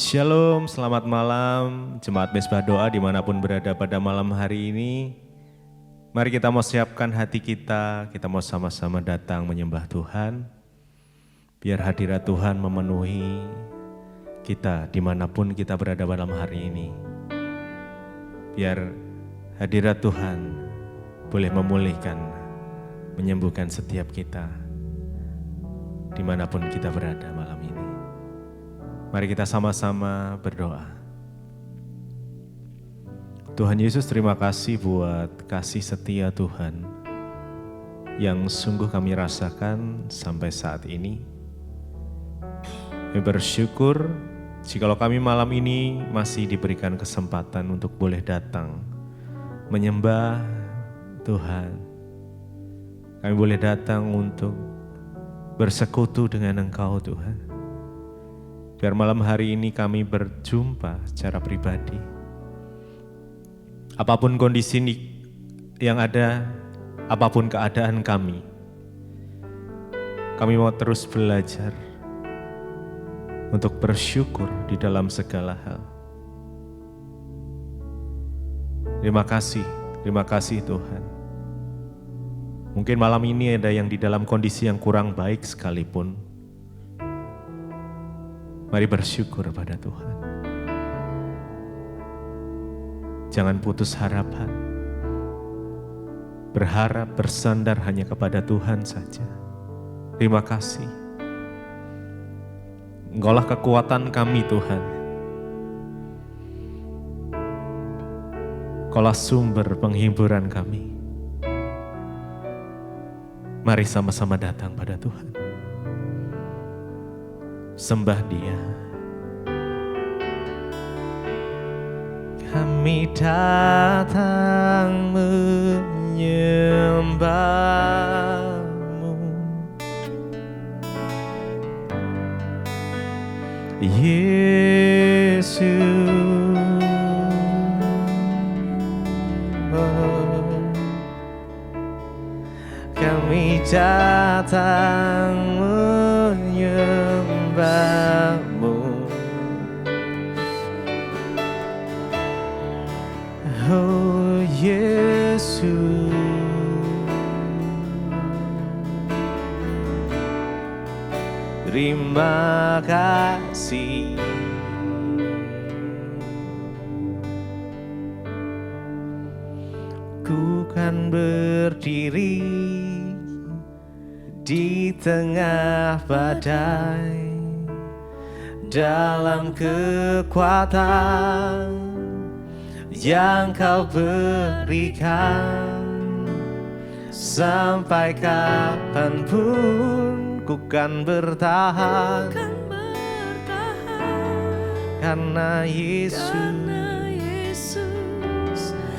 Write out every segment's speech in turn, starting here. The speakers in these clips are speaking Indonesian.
Shalom, selamat malam Jemaat Mezbah Doa dimanapun berada pada malam hari ini. Mari kita mau siapkan hati kita mau sama-sama datang menyembah Tuhan. Biar hadirat Tuhan memenuhi kita dimanapun kita berada malam hari ini. Biar hadirat Tuhan boleh memulihkan, menyembuhkan setiap kita dimanapun kita berada malam ini. Mari kita sama-sama berdoa. Tuhan Yesus, terima kasih buat kasih setia Tuhan yang sungguh kami rasakan sampai saat ini. Kami bersyukur jikalau kami malam ini masih diberikan kesempatan untuk boleh datang menyembah Tuhan. Kami boleh datang untuk bersekutu dengan Engkau Tuhan. Biar malam hari ini kami berjumpa secara pribadi. Apapun kondisi yang ada, apapun keadaan kami mau terus belajar untuk bersyukur di dalam segala hal. Terima kasih Tuhan. Mungkin malam ini ada yang di dalam kondisi yang kurang baik sekalipun. Mari bersyukur pada Tuhan. Jangan putus harapan. Berharap, bersandar hanya kepada Tuhan saja. Terima kasih. Engkaulah kekuatan kami Tuhan. Engkaulah sumber penghiburan kami. Mari sama-sama datang pada Tuhan. Sembah Dia. Kami datang menyembah-Mu, Yesus. Kami datang menyembah-Mu, oh Yesus. Terima kasih. Ku kan berdiri di tengah badai, dalam kekuatan yang Kau berikan. Sampai kapanpun ku kan bertahan, karena Yesus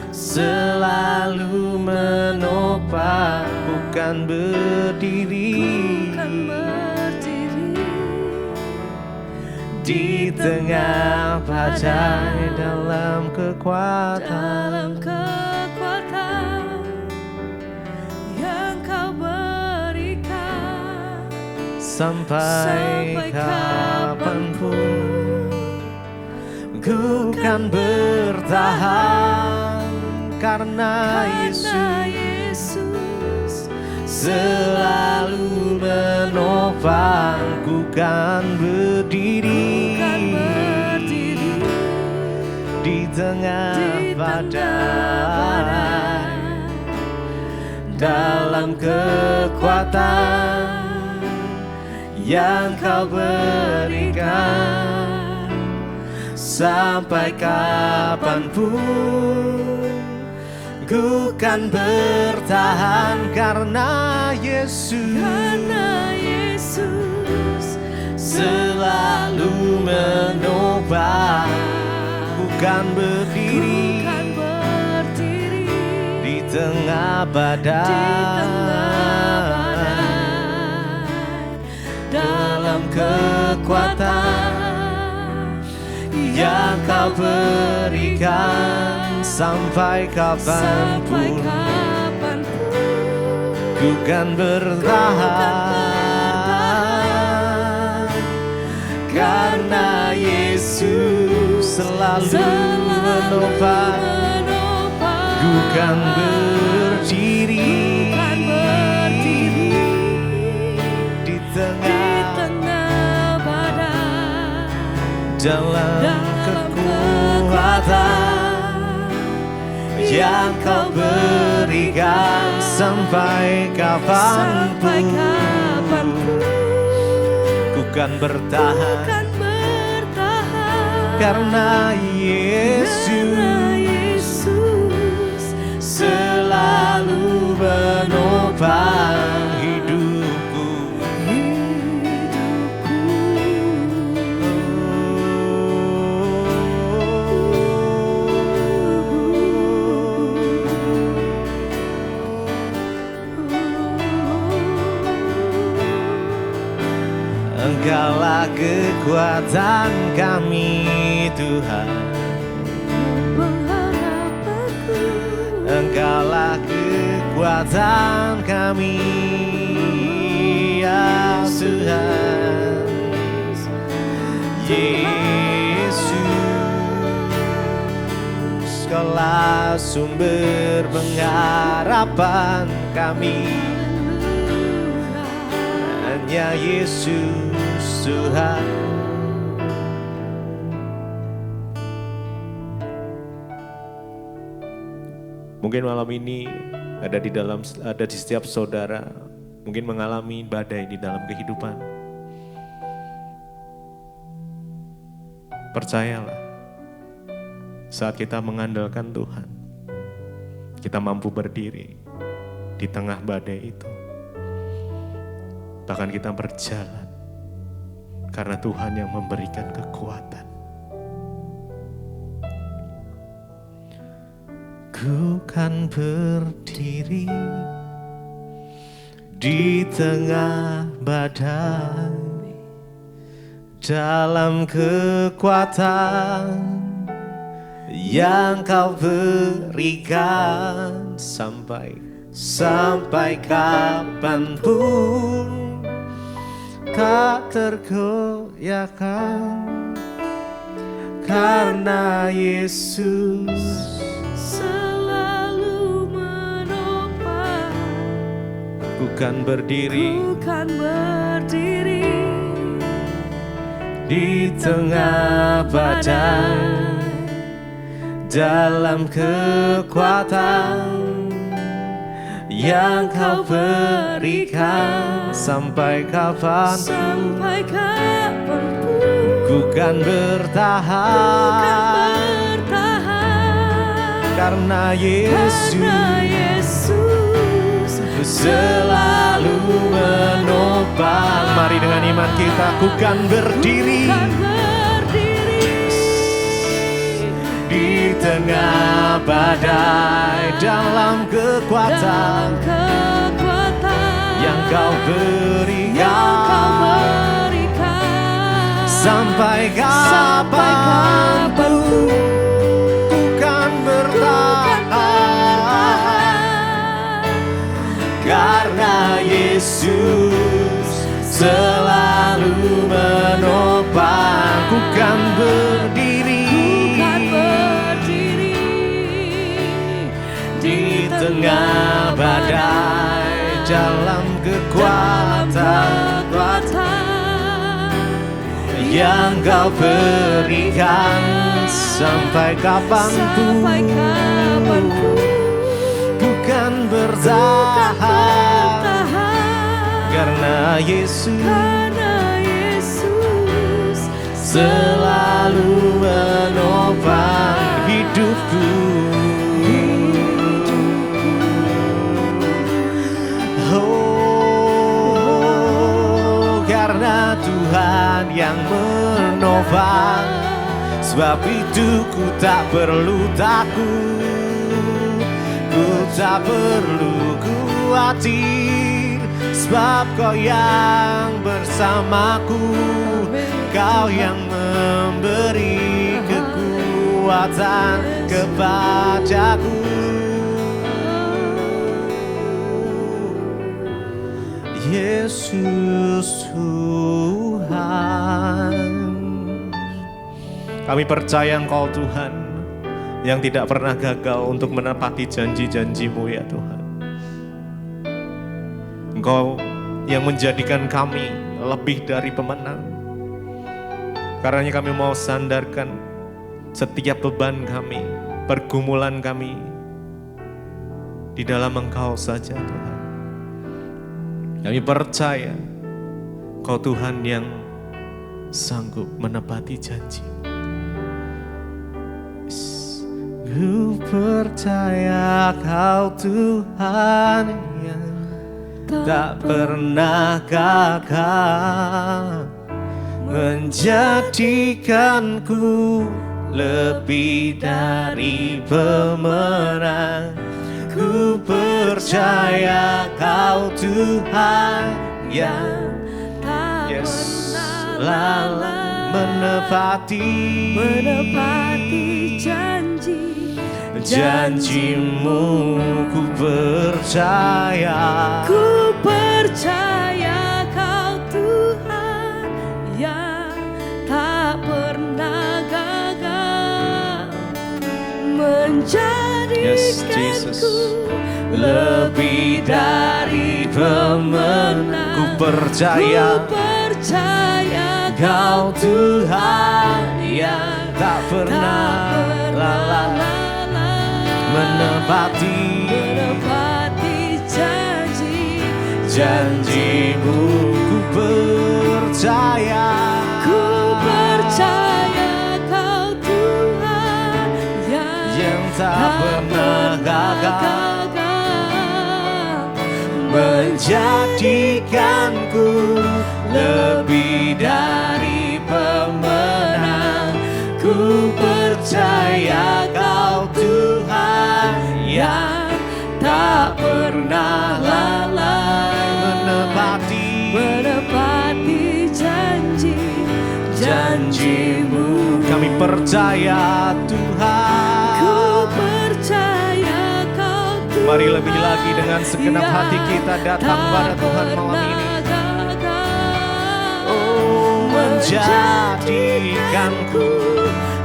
selalu menopang. Ku kan berdiri di tengah badai, dalam kekuatan yang Kau berikan. Sampai kapanpun ku kan bertahan, karena Yesus selalu menopang. Ku kan berdiri di tengah badai, dalam kekuatan yang Kau berikan. Sampai kapanpun ku kan bertahan, karena Yesus selalu menopang. Ku kan berdiri di tengah badai, dalam kekuatan yang Kau berikan. Sampai kapanpun ku kan bertahan, karena Yesus selalu menopang. Ku kan berdiri di tengah badai, dalam kekuatan yang Kau berikan sampai kapanpun. Ku kan bertahan karena Yesus selalu menopang hidupku. Engkaulah kekuatan kami, Tuhan. Engkaulah kekuatan kami, ya Tuhan. Yesus, Kaulah sumber pengharapan kami. Hanya Yesus Tuhan. Mungkin malam ini ada di setiap saudara, mungkin mengalami badai di dalam kehidupan. Percayalah, saat kita mengandalkan Tuhan, kita mampu berdiri di tengah badai itu. Bahkan kita berjalan karena Tuhan yang memberikan kekuatan. Ku kan berdiri di tengah badai, dalam kekuatan yang Kau berikan sampai kapanpun. Tak tergoyahkan karena Yesus selalu menopang. Ku kan berdiri di tengah badai, dalam kekuatan yang Kau berikan sampai kapanpun. Ku kan bertahan karena Yesus selalu menopang. Mari dengan iman kita, ku kan berdiri di tengah badai, dalam kekuatan yang Kau berikan sampai kapanpun. Ku kan bertahan karena Yesus selalu menopang. Ku kan berdiri di tengah badai, dalam kekuatan yang Kau berikan sampai kapanpun. Ku kan bertahan karena Yesus selalu menopang hidupku. Karena Tuhan yang menopang, sebab itu ku tak perlu takut, ku tak perlu khawatir, sebab Kau yang bersamaku, Kau yang memberi kekuatan kepadaku. Yesus Tuhan, Kami percaya Engkau Tuhan yang tidak pernah gagal untuk menepati janji-janji-Mu ya Tuhan. Engkau yang menjadikan kami lebih dari pemenang. Karenanya kami mau sandarkan setiap beban kami, pergumulan kami di dalam Engkau saja Tuhan. Kami percaya Engkau Tuhan yang sanggup menepati janji. Ku percaya Kau Tuhan yang tak pernah gagal, menjadikanku lebih dari pemenang. Ku percaya Kau Tuhan yang selalu menepati janji-Mu. Ku percaya Kau Tuhan yang tak pernah gagal, menjadikanku lebih dari pemenang. Ku percaya Kau Tuhan yang tak pernah lalai menepati janji-Mu. Ku percaya Kau Tuhan yang tak pernah gagal, menjadikanku lebih dari pemenang. Ku percaya Kau Tuhan yang tak pernah lalai menepati janji-Mu. Kami percaya Tuhan. Ku percaya Kau Tuhan. Mari lebih lagi dengan segenap hati kita datang pada Tuhan malam ini. Oh, menjadikanku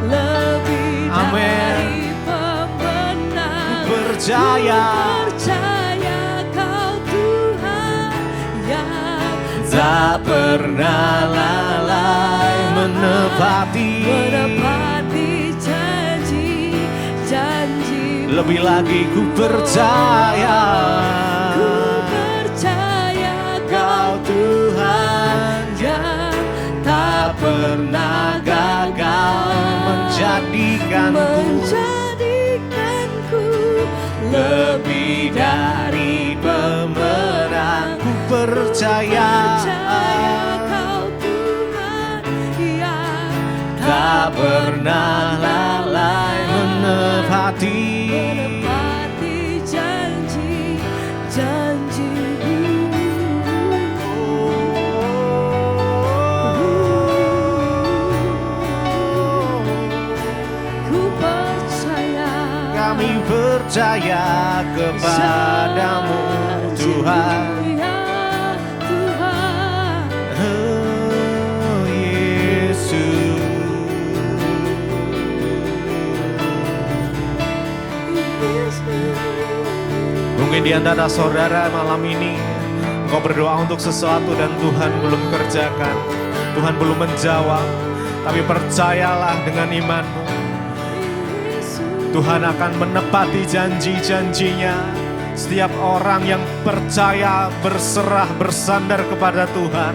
lebih dari pemenang. percaya Kau Tuhan yang tak pernah lalai menepati janji. Lebih lagi ku percaya Kau Tuhan yang tak pernah gagal, menjadikanku lebih dari pemenang. Ku percaya Kau Tuhan yang tak pernah lalai menepati janji-janji-Mu. Ku percaya, kami percaya kepadamu Tuhan. Oh Yesus. Mungkin di antara saudara malam ini engkau berdoa untuk sesuatu dan Tuhan belum kerjakan, Tuhan belum menjawab. Tapi percayalah dengan imanmu, Tuhan akan menepati janji-janjinya. Setiap orang yang percaya, berserah, bersandar kepada Tuhan.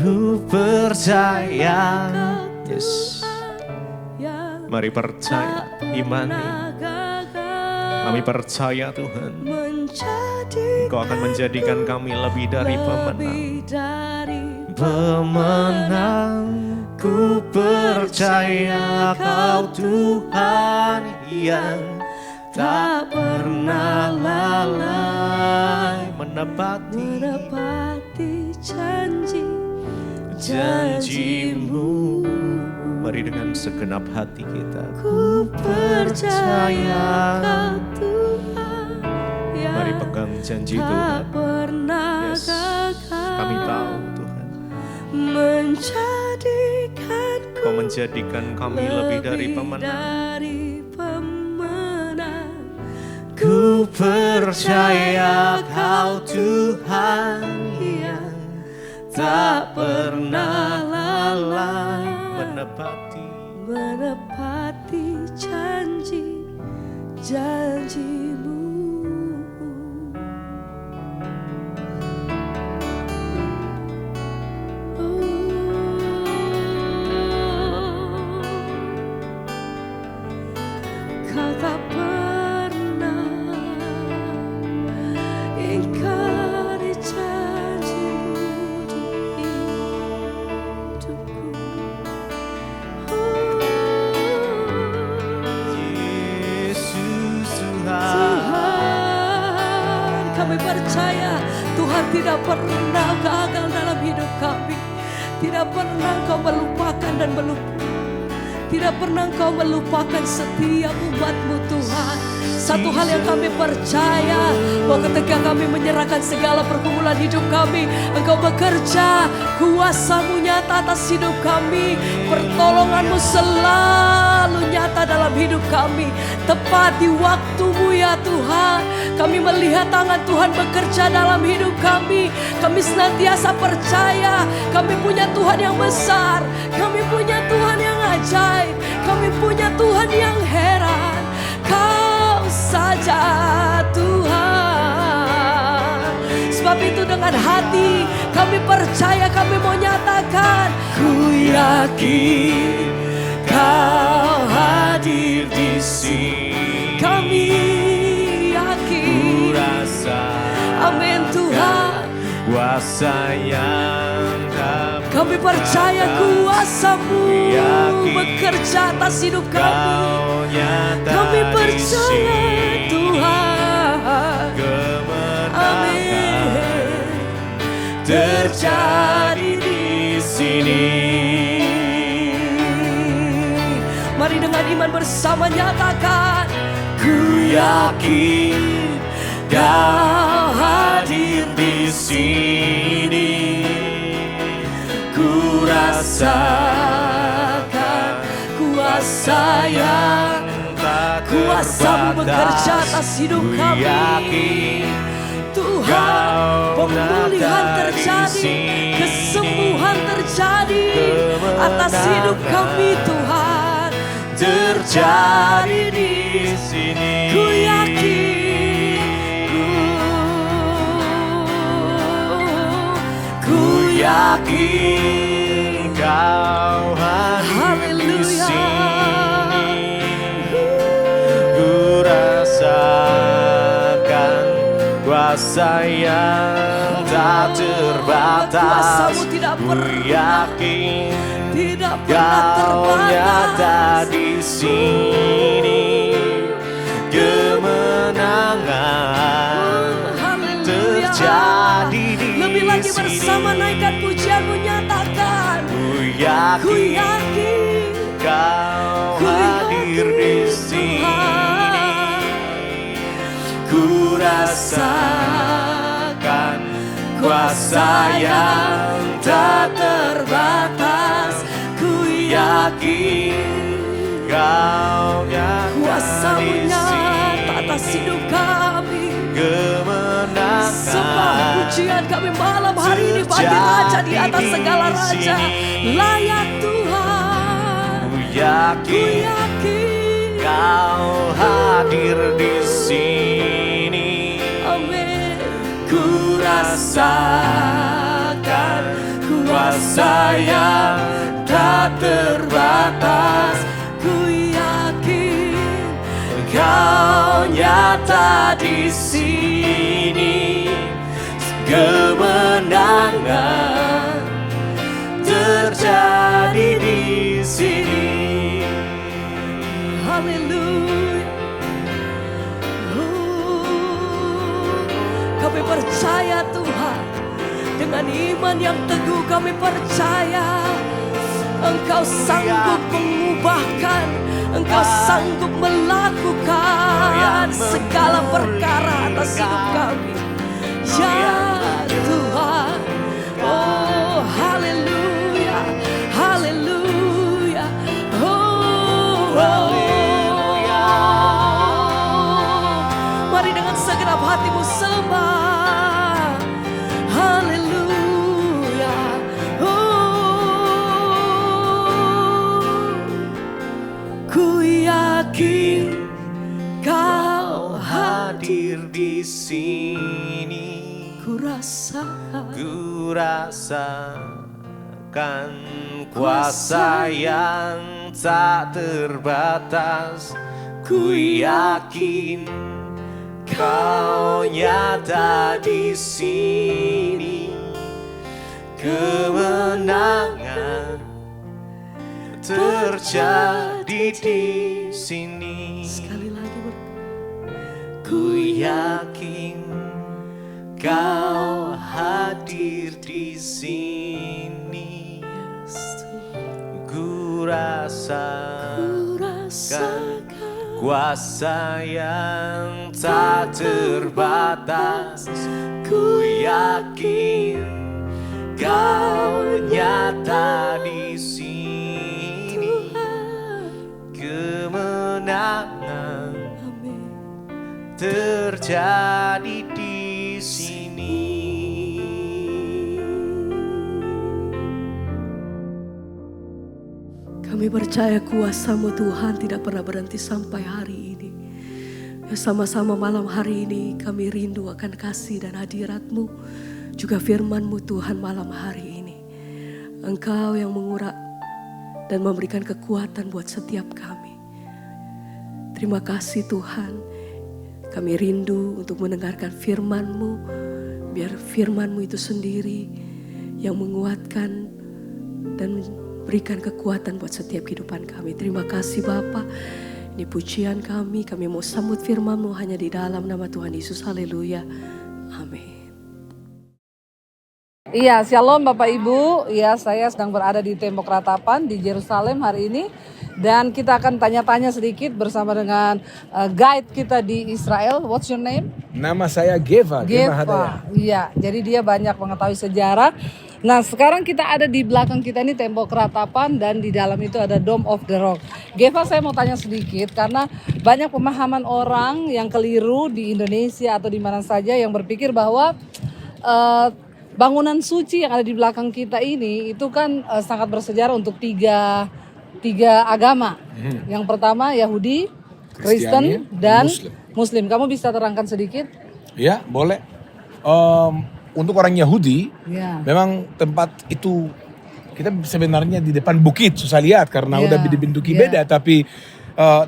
Ku percaya, yes. Mari percaya, imani. Kami percaya Tuhan, Engkau akan menjadikan kami lebih dari pemenang. Ku percaya Kau Tuhan yang tak pernah lalai menepati janji-Mu. Mari dengan segenap hati kita. Ku percaya Kau Tuhan yang Mari pegang janji tak Tuhan. pernah Yes, gagal kami tahu Tuhan, menjadikan Kau menjadikan kami lebih dari pemenang. Ku percaya Kau Tuhan yang tak pernah lalai menepati janji-janjimu. Kau tak pernah ingkari janji-Mu di hidupku. Yesus Tuhan, kami percaya Tuhan tidak pernah gagal dalam hidup kami. Tidak pernah Kau melupakan dan meluput. Tidak pernah Kau melupakan setiap umat-Mu Tuhan. Satu hal yang kami percaya, bahwa ketika kami menyerahkan segala pergumulan hidup kami, Engkau bekerja, kuasa-Mu nyata atas hidup kami, pertolongan-Mu selalu nyata dalam hidup kami. Tepat di waktu-Mu ya Tuhan, kami melihat tangan Tuhan bekerja dalam hidup kami. Kami senantiasa percaya, kami punya Tuhan yang besar, kami punya Tuhan yang ajaib, kami punya Tuhan yang heran. Kau saja Tuhan. Sebab itu dengan hati kami percaya, kami mau nyatakan, ku yakin Kau hadir di sini. Kami yakin, amin Tuhan, kuasa yang kami percaya kuasa-Mu bekerja atas hidup kami. Kami percaya Tuhan, amin, terjadi di sini. Mari dengan iman bersama nyatakan, ku yakin Kau hadir di sini. Ku rasakan kuasa yang tak kuasa-Mu bekerja atas hidup kami. Tuhan, pemulihan terjadi, kesembuhan terjadi atas hidup kami Tuhan. Terjadi di sini. Ku yakin, ku yakin Kau hadir di sini. Ku rasakan kuasa yang tak terbatas. Kuasa-Mu tidak Ku pernah, tidak yakin pernah Kau nyata terbatas. di sini. Kemenangan terjadi di Lebih lagi sini. bersama naikkan pujian-Mu, nyatakan, Ku ku yakin yakin Kau ku hadir di yakin, sini. Tuhan. Ku rasakan kuasa yang tak terbatas. Ku yakin Kau nyata Kuasa-Mu di nyata atas sini. hidup kami. Kemenangan Sebab pujian kami malam hari ini bagi Raja di atas segala raja. Layak Tuhan, Ku ku yakin yakin, Kau hadir di sini. amin. Ku rasakan kuasa yang tak terbatas. Ku yakin Kau nyata di sini. Kemenangan terjadi di sini. Haleluya. Kami percaya Tuhan, dengan iman yang teguh kami percaya Engkau sanggup mengubahkan, Engkau sanggup melakukan segala perkara atas hidup kami. Ya Tuhan, oh haleluya, haleluya, oh. Mari dengan segenap hatimu sembah. Haleluya. Ku yakin Kau hadir di sini. Ku rasakan kuasa yang tak terbatas. Ku yakin Kau nyata di sini. Kemenangan terjadi di sini. Sekali lagi Ku yakin Kau hadir di sini. Ku rasakan kuasa yang tak terbatas. Ku yakin Kau nyata di sini. Kemenangan terjadi di sini. Kami percaya kuasa-Mu Tuhan tidak pernah berhenti sampai hari ini. Ya, sama-sama malam hari ini kami rindu akan kasih dan hadirat-Mu, juga firman-Mu Tuhan malam hari ini. Engkau yang mengurat dan memberikan kekuatan buat setiap kami. Terima kasih Tuhan, kami rindu untuk mendengarkan firman-Mu, biar firman-Mu itu sendiri yang menguatkan dan berikan kekuatan buat setiap kehidupan kami. Terima kasih Bapa. Ini pujian kami mau sambut firman-Mu hanya di dalam nama Tuhan Yesus. Haleluya. Amin. Iya, shalom Bapak Ibu. Ya, saya sedang berada di Tembok Ratapan di Yerusalem hari ini. Dan kita akan tanya-tanya sedikit bersama dengan guide kita di Israel. What's your name? Nama saya Geva Hadaya. Iya, jadi dia banyak mengetahui sejarah. Nah, sekarang kita ada di belakang kita ini Tembok Ratapan dan di dalam itu ada Dome of the Rock. Geva, saya mau tanya sedikit karena banyak pemahaman orang yang keliru di Indonesia atau di mana saja yang berpikir bahwa bangunan suci yang ada di belakang kita ini itu kan sangat bersejarah untuk tiga agama. Yang pertama Yahudi, Kristen, dan Muslim. Kamu bisa terangkan sedikit? Ya, boleh. Untuk orang Yahudi, memang tempat itu kita sebenarnya di depan bukit, susah lihat karena udah dibentuki beda. Tapi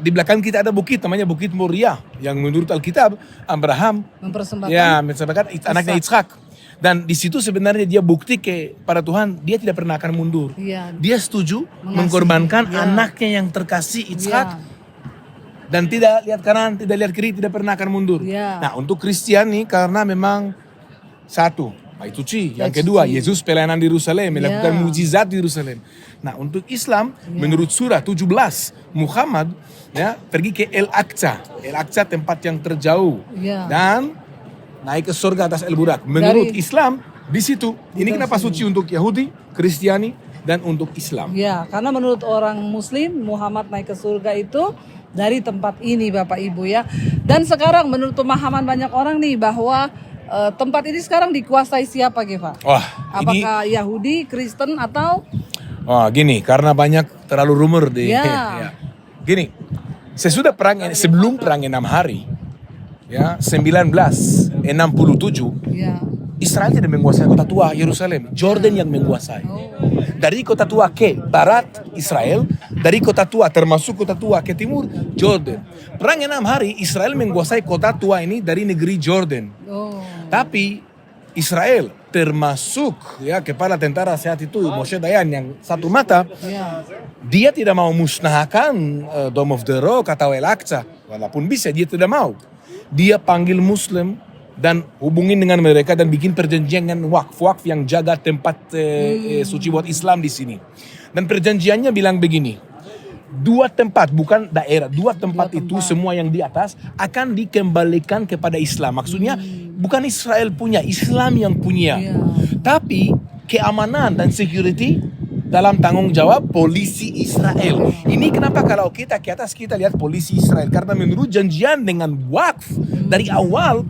di belakang kita ada bukit, namanya Bukit Moria, yang menurut Alkitab Abraham mempersembahkan anaknya Ishak. Dan di situ sebenarnya dia bukti kepada Tuhan, dia tidak pernah akan mundur. Dia setuju mengorbankan anaknya yang terkasih Ishak. Dan tidak lihat kanan, tidak lihat kiri, tidak pernah akan mundur. Nah, untuk Kristiani karena memang satu, Bait Suci. Yang kedua, Yesus pelayanan di Yerusalem, melakukan mujizat di Yerusalem. Nah, untuk Islam, menurut surah 17, Muhammad pergi ke El-Aqsa. El-Aqsa tempat yang terjauh. Dan naik ke surga atas El-Burak. Menurut Islam, di situ. Ini kenapa suci untuk Yahudi, Kristiani, dan untuk Islam. Ya, karena menurut orang Muslim, Muhammad naik ke surga itu dari tempat ini Bapak Ibu ya. Dan sekarang menurut pemahaman banyak orang nih bahwa tempat ini sekarang dikuasai siapa Geva? Apakah Yahudi, Kristen atau? Gini, karena banyak terlalu rumor di. Gini, sebelum perang 6 hari, 1967, Israel tidak menguasai kota tua Yerusalem, Jordan yang menguasai. Dari kota tua ke barat Israel, dari kota tua termasuk kota tua ke timur Jordan. Perang 6 hari Israel menguasai kota tua ini dari negeri Jordan. Tapi Israel termasuk kepala tentara saat itu Moshe Dayan yang satu mata, dia tidak mau musnahkan Dome of the Rock atau El-Aqsa, walaupun bisa dia tidak mau. Dia panggil Muslim dan hubungin dengan mereka dan bikin perjanjian dengan wakf yang jaga tempat suci buat Islam di sini. Dan perjanjiannya bilang begini, 2 tempat, bukan daerah, 2 tempat itu semua yang di atas akan dikembalikan kepada Islam. Maksudnya bukan Israel punya, Islam yang punya. Tapi keamanan dan security dalam tanggung jawab polisi Israel. Ini kenapa kalau kita ke atas kita lihat polisi Israel, karena menurut janjian dengan wakf dari awal,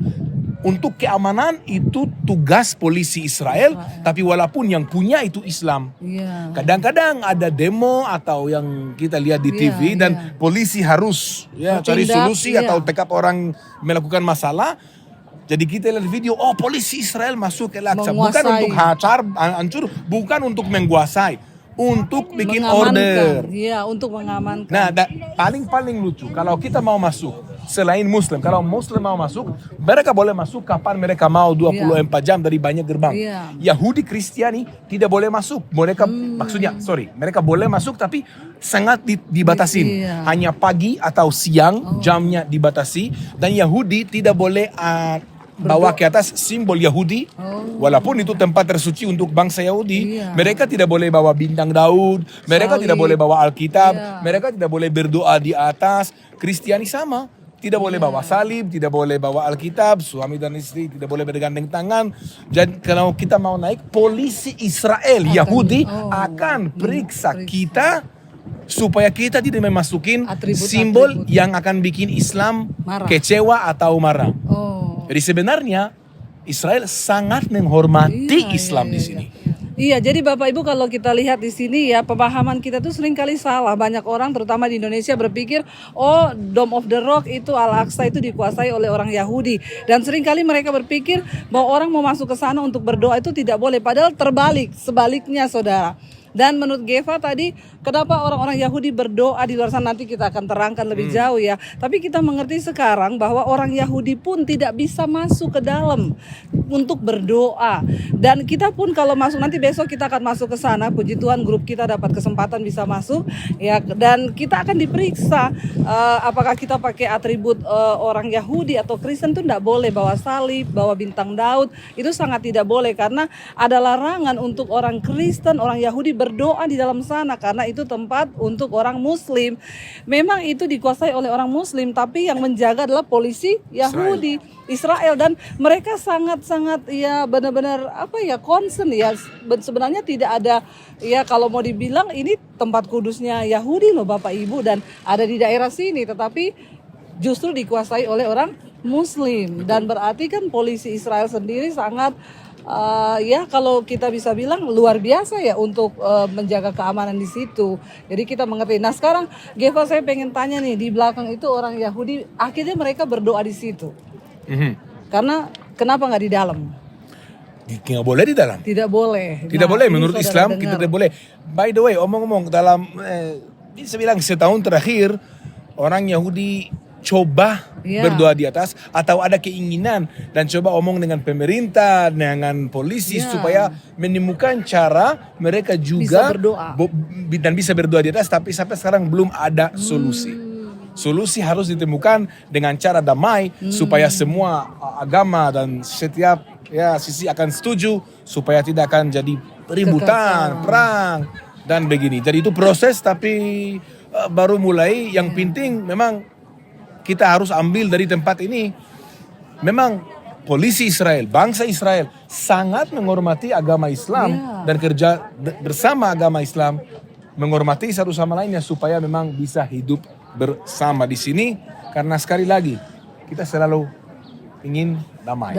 untuk keamanan itu tugas polisi Israel, tapi walaupun yang punya itu Islam. Kadang-kadang ada demo atau yang kita lihat di TV dan polisi harus cari solusi atau tekap orang melakukan masalah. Jadi kita lihat video, oh polisi Israel masuk ke Al-Aqsa, bukan untuk hancur, bukan untuk menguasai, untuk bikin order. Iya, untuk mengamankan. Nah, paling lucu kalau kita mau masuk selain Muslim, kalau Muslim mau masuk, mereka boleh masuk kapan mereka mau 24 jam dari banyak gerbang. Yahudi Kristiani tidak boleh masuk. Mereka mereka boleh masuk tapi sangat dibatasin. Hanya pagi atau siang jamnya dibatasi, dan Yahudi tidak boleh bawa ke atas simbol Yahudi, walaupun itu tempat tersuci untuk bangsa Yahudi. Mereka tidak boleh bawa bintang Daud, mereka tidak boleh bawa Alkitab, mereka tidak boleh berdoa di atas. Kristiani sama, tidak boleh bawa salib, tidak boleh bawa Alkitab, suami dan istri tidak boleh bergandeng tangan. Dan kalau kita mau naik, polisi Israel, Yahudi akan periksa kita supaya kita tidak memasukin simbol yang akan bikin Islam kecewa atau marah. Jadi sebenarnya Israel sangat menghormati Islam di sini. Iya, jadi Bapak Ibu kalau kita lihat di sini ya, pemahaman kita tuh sering kali salah. Banyak orang terutama di Indonesia berpikir, oh Dome of the Rock itu Al-Aqsa itu dikuasai oleh orang Yahudi. Dan sering kali mereka berpikir bahwa orang mau masuk ke sana untuk berdoa itu tidak boleh. Padahal sebaliknya saudara. Dan menurut Geva tadi, kenapa orang-orang Yahudi berdoa di luar sana, nanti kita akan terangkan lebih jauh ya. Tapi kita mengerti sekarang bahwa orang Yahudi pun tidak bisa masuk ke dalam untuk berdoa. Dan kita pun kalau masuk, nanti besok kita akan masuk ke sana, puji Tuhan grup kita dapat kesempatan bisa masuk ya. Dan kita akan diperiksa apakah kita pakai atribut orang Yahudi atau Kristen. Itu tidak boleh bawa salib, bawa bintang Daud. Itu sangat tidak boleh, karena ada larangan untuk orang Kristen, orang Yahudi berdoa di dalam sana, karena itu tempat untuk orang Muslim. Memang itu dikuasai oleh orang Muslim, tapi yang menjaga adalah polisi Yahudi Israel, dan mereka sangat-sangat ya benar-benar concern ya. Sebenarnya tidak ada ya, kalau mau dibilang ini tempat kudusnya Yahudi loh Bapak Ibu, dan ada di daerah sini, tetapi justru dikuasai oleh orang Muslim. Dan berarti kan polisi Israel sendiri sangat ya kalau kita bisa bilang luar biasa ya untuk menjaga keamanan di situ. Jadi kita mengerti. Nah sekarang Geva, saya pengen tanya nih, di belakang itu orang Yahudi, akhirnya mereka berdoa di situ. Karena kenapa nggak di dalam? Nggak boleh di dalam. Tidak boleh. Tidak boleh menurut Islam, kita tidak boleh. By the way, omong-omong dalam bisa bilang setahun terakhir orang Yahudi coba berdoa di atas, atau ada keinginan dan coba omong dengan pemerintah, dengan polisi supaya menemukan cara mereka juga bisa berdoa di atas, tapi sampai sekarang belum ada solusi. Solusi harus ditemukan dengan cara damai supaya semua agama dan setiap sisi akan setuju, supaya tidak akan jadi peributan, perang dan begini. Jadi itu proses, tapi baru mulai. Yang penting memang kita harus ambil dari tempat ini, memang polisi Israel, bangsa Israel sangat menghormati agama Islam dan kerja bersama agama Islam, menghormati satu sama lainnya supaya memang bisa hidup bersama di sini. Karena sekali lagi kita selalu ingin damai.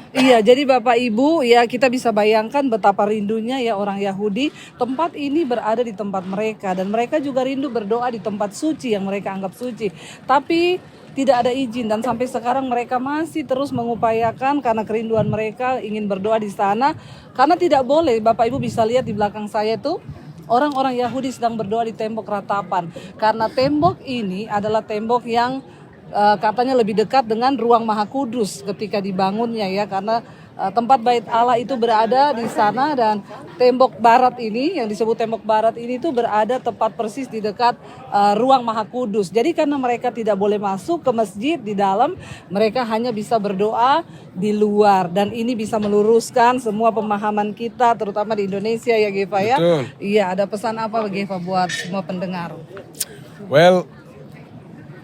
Iya, jadi Bapak Ibu ya, kita bisa bayangkan betapa rindunya ya orang Yahudi. Tempat ini berada di tempat mereka, dan mereka juga rindu berdoa di tempat suci yang mereka anggap suci. Tapi tidak ada izin, dan sampai sekarang mereka masih terus mengupayakan karena kerinduan mereka ingin berdoa di sana. Karena tidak boleh, Bapak Ibu bisa lihat di belakang saya itu, orang-orang Yahudi sedang berdoa di tembok ratapan. Karena tembok ini adalah tembok yang katanya lebih dekat dengan ruang Maha Kudus ketika dibangunnya ya, karena tempat bait Allah itu berada di sana, dan tembok barat ini yang disebut tembok barat ini tuh berada tepat persis di dekat ruang Maha Kudus. Jadi karena mereka tidak boleh masuk ke masjid di dalam, mereka hanya bisa berdoa di luar, dan ini bisa meluruskan semua pemahaman kita terutama di Indonesia ya Geva ya. Betul. Iya, ada pesan apa Geva buat semua pendengar? Well,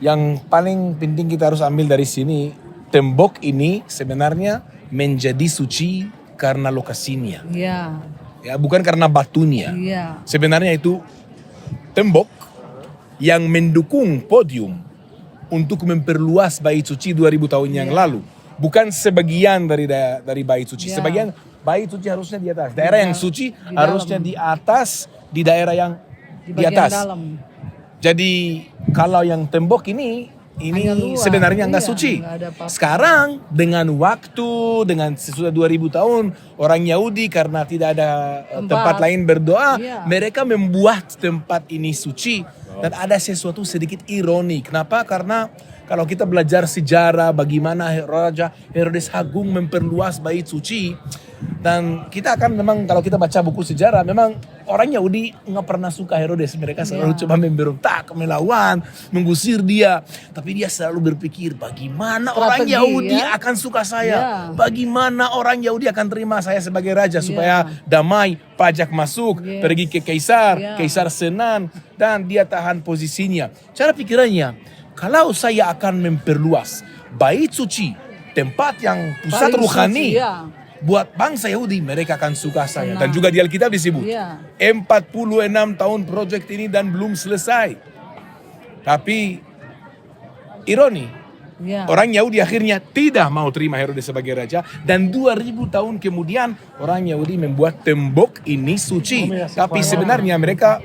yang paling penting kita harus ambil dari sini, tembok ini sebenarnya menjadi suci karena lokasinya. Iya. Ya, bukan karena batunya. Iya. Sebenarnya itu tembok yang mendukung podium untuk memperluas bait suci 2000 tahun yang lalu. Bukan sebagian dari bait suci. Iya. Sebagian bait suci harusnya di atas. Daerah yang suci di harusnya dalam. di atas, di daerah yang di bagian atas. dalam. Jadi kalau yang tembok ini Hanya luar. sebenarnya nggak Iya, suci. nggak ada apa-apa. Sekarang dengan waktu, dengan sesudah 2000 tahun, orang Yahudi karena tidak ada tempat lain berdoa, Iya. mereka membuat tempat ini suci. Dan ada sesuatu sedikit ironi. Kenapa? Karena kalau kita belajar sejarah bagaimana Raja Herodes Agung memperluas bait suci, dan kita akan memang kalau kita baca buku sejarah, memang orang Yahudi nggak pernah suka Herodes. Mereka selalu coba memberontak, melawan, mengusir dia. Tapi dia selalu berpikir bagaimana orang Strategi, Yahudi ya. akan suka saya. Ya. Bagaimana orang Yahudi akan terima saya sebagai raja supaya damai, pajak masuk, Yes. pergi ke Kaisar, Ya. Kaisar senang, dan dia tahan posisinya. Cara pikirannya, kalau saya akan memperluas bait suci, tempat yang pusat Paling ruhani, suci, ya. buat bangsa Yahudi, mereka akan suka saya. Tenang. Dan juga di Alkitab disebut, Iya. 46 tahun proyek ini dan belum selesai. Tapi ironi, Iya. orang Yahudi akhirnya tidak mau terima Herodes sebagai raja, dan 2000 tahun kemudian orang Yahudi membuat tembok ini suci. Tapi sebenarnya mereka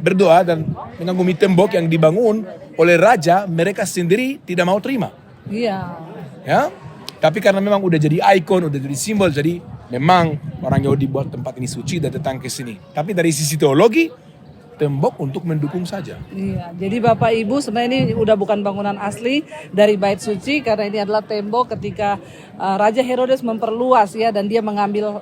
berdoa dan mengagumi tembok yang dibangun oleh raja, mereka sendiri tidak mau terima. Iya. Ya, tapi karena memang udah jadi ikon, udah jadi simbol, jadi memang orang Yahudi buat tempat ini suci dan datang ke sini. Tapi dari sisi teologi, tembok untuk mendukung saja. Iya, jadi Bapak Ibu sebenarnya ini udah bukan bangunan asli dari bait suci, karena ini adalah tembok ketika Raja Herodes memperluas ya, dan dia mengambil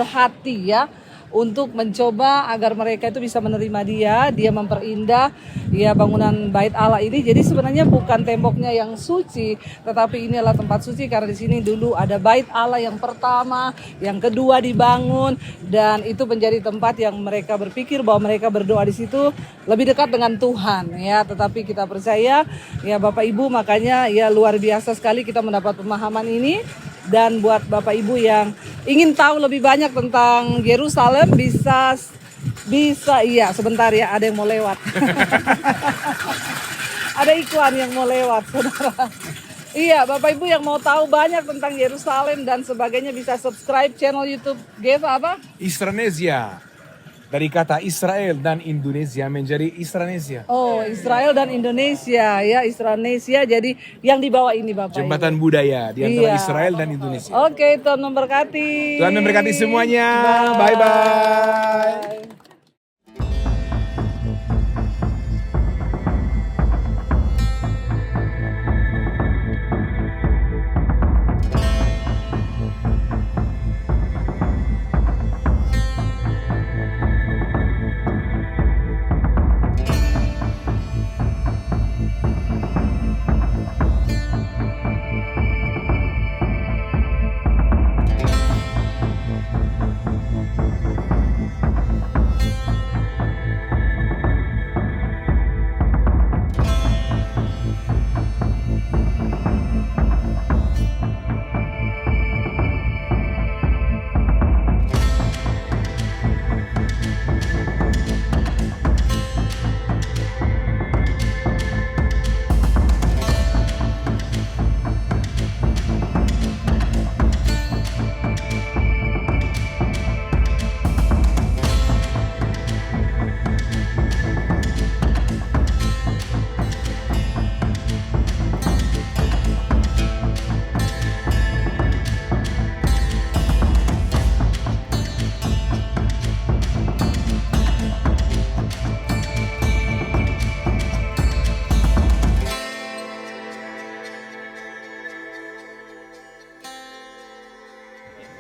hati ya untuk mencoba agar mereka itu bisa menerima dia memperindah ya bangunan bait Allah ini. Jadi sebenarnya bukan temboknya yang suci, tetapi ini adalah tempat suci karena di sini dulu ada bait Allah yang pertama, yang kedua dibangun, dan itu menjadi tempat yang mereka berpikir bahwa mereka berdoa di situ lebih dekat dengan Tuhan ya. Tetapi kita percaya ya Bapak Ibu, makanya ya luar biasa sekali kita mendapat pemahaman ini. Dan buat Bapak Ibu yang ingin tahu lebih banyak tentang Yerusalem, bisa iya sebentar ya, ada yang mau lewat. Ada iklan yang mau lewat, saudara. Iya, Bapak Ibu yang mau tahu banyak tentang Yerusalem dan sebagainya bisa subscribe channel YouTube Geva apa? Isranesia. Dari kata Israel dan Indonesia menjadi Isranesia. Oh, Israel dan Indonesia ya, Isranesia. Jadi yang di bawah ini Bapak Jembatan Ibu. budaya di antara Iya. Israel dan Indonesia. Oke, Tuhan memberkati. Tuhan memberkati semuanya. Bye-bye.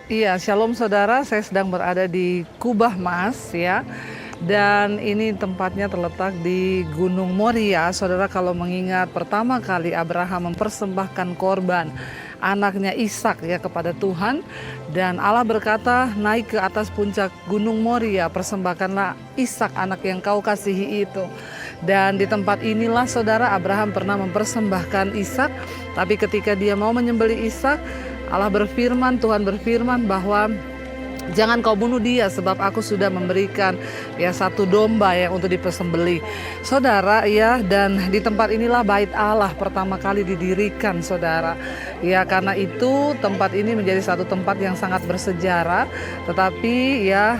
Iya, shalom saudara, saya sedang berada di Kubah Mas ya. Dan ini tempatnya terletak di Gunung Moria. Saudara, kalau mengingat pertama kali Abraham mempersembahkan korban anaknya Ishak ya kepada Tuhan, dan Allah berkata, naik ke atas puncak Gunung Moria, persembahkanlah Ishak anak yang kau kasihi itu. Dan di tempat inilah saudara, Abraham pernah mempersembahkan Ishak, tapi ketika dia mau menyembelih Ishak, Allah berfirman, Tuhan berfirman bahwa jangan kau bunuh dia, sebab aku sudah memberikan ya satu domba yang untuk dipersembelih. Saudara ya, dan di tempat inilah bait Allah pertama kali didirikan saudara. Ya, karena itu tempat ini menjadi satu tempat yang sangat bersejarah. Tetapi ya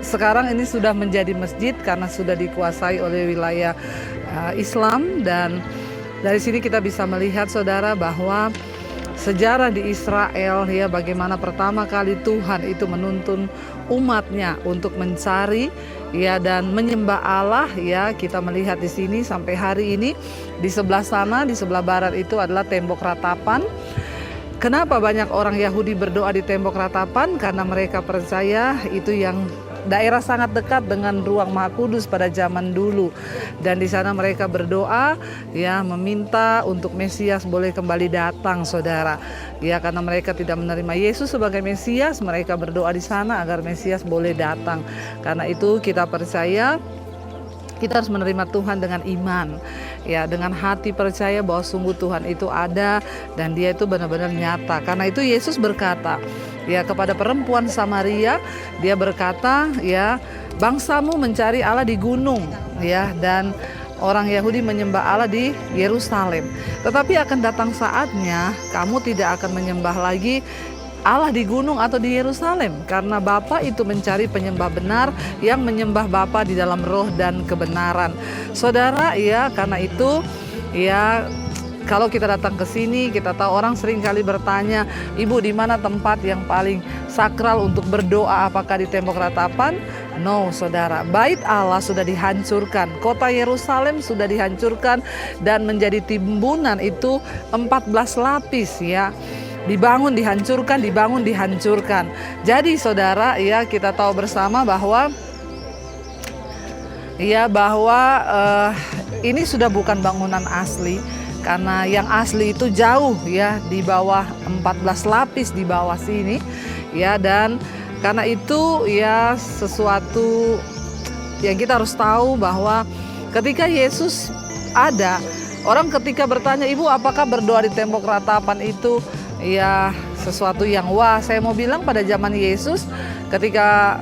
sekarang ini sudah menjadi masjid karena sudah dikuasai oleh wilayah Islam. Dan dari sini kita bisa melihat saudara bahwa sejarah di Israel ya, bagaimana pertama kali Tuhan itu menuntun umatnya untuk mencari ya dan menyembah Allah ya. Kita melihat di sini sampai hari ini. Di sebelah sana, di sebelah barat itu adalah tembok ratapan. Kenapa banyak orang Yahudi berdoa di tembok ratapan? Karena mereka percaya itu yang daerah sangat dekat dengan ruang Maha Kudus pada zaman dulu. Dan di sana mereka berdoa ya, meminta untuk Mesias boleh kembali datang saudara. Ya, karena mereka tidak menerima Yesus sebagai Mesias, mereka berdoa di sana agar Mesias boleh datang. Karena itu kita percaya kita harus menerima Tuhan dengan iman, ya, dengan hati percaya bahwa sungguh Tuhan itu ada dan Dia itu benar-benar nyata. Karena itu Yesus berkata, ya, kepada perempuan Samaria, Dia berkata, ya, bangsamu mencari Allah di gunung, ya, dan orang Yahudi menyembah Allah di Yerusalem. Tetapi akan datang saatnya kamu tidak akan menyembah lagi Allah di gunung atau di Yerusalem, karena Bapa itu mencari penyembah benar yang menyembah Bapa di dalam roh dan kebenaran. Saudara, ya, karena itu ya, kalau kita datang ke sini, kita tahu orang sering kali bertanya, Ibu, di mana tempat yang paling sakral untuk berdoa? Apakah di tembok ratapan? No, saudara. Bait Allah sudah dihancurkan. Kota Yerusalem sudah dihancurkan dan menjadi timbunan itu 14 lapis ya. Dibangun, dihancurkan, dibangun, dihancurkan. Jadi saudara, ya, kita tahu bersama bahwa ya, ini sudah bukan bangunan asli. Karena yang asli itu jauh ya, di bawah 14 lapis di bawah sini ya. Dan karena itu ya, sesuatu yang kita harus tahu bahwa ketika Yesus ada, orang ketika bertanya, Ibu, apakah berdoa di tembok ratapan itu ya sesuatu yang wah? Saya mau bilang pada zaman Yesus, ketika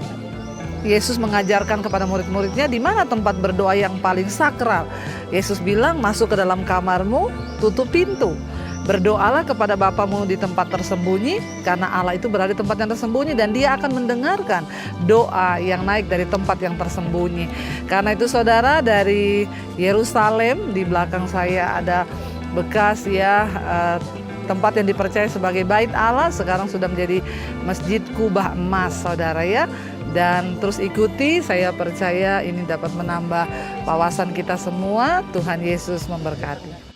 Yesus mengajarkan kepada murid-muridnya di mana tempat berdoa yang paling sakral, Yesus bilang, masuk ke dalam kamarmu, tutup pintu, berdoalah kepada Bapamu di tempat tersembunyi, karena Allah itu berada di tempat yang tersembunyi dan Dia akan mendengarkan doa yang naik dari tempat yang tersembunyi. Karena itu saudara, dari Yerusalem di belakang saya ada bekas ya, tempat yang dipercaya sebagai bait Allah sekarang sudah menjadi Masjid Kubah Emas saudara ya. Dan terus ikuti, saya percaya ini dapat menambah wawasan kita semua. Tuhan Yesus memberkati.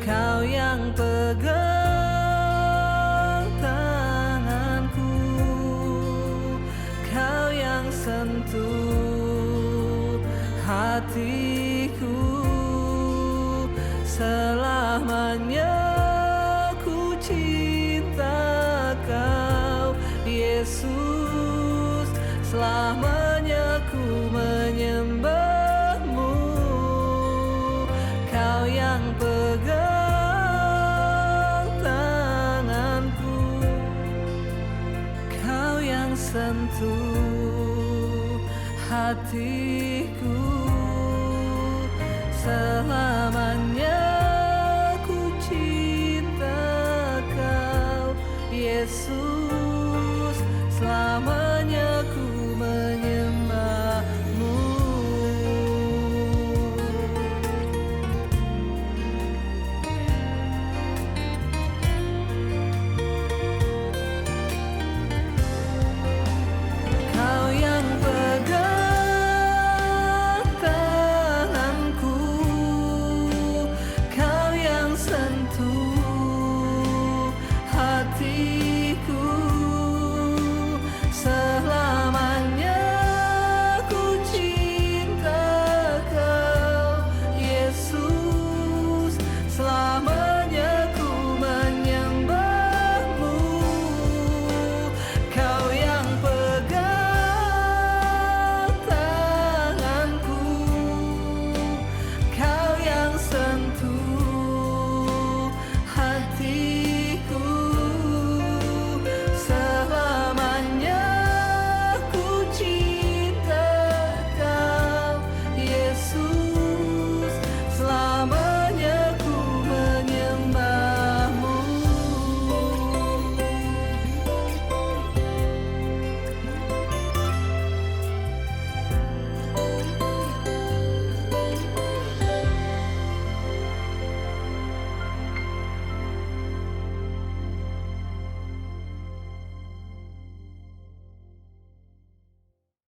Kau yang pegang tanganku, Kau yang sentuh hatiku. Selamanya ku cinta Kau, Yesus. Selamanya ku menyembahmu. Kau yang pegang tanganku, Kau yang sentuh hatiku. Selamanya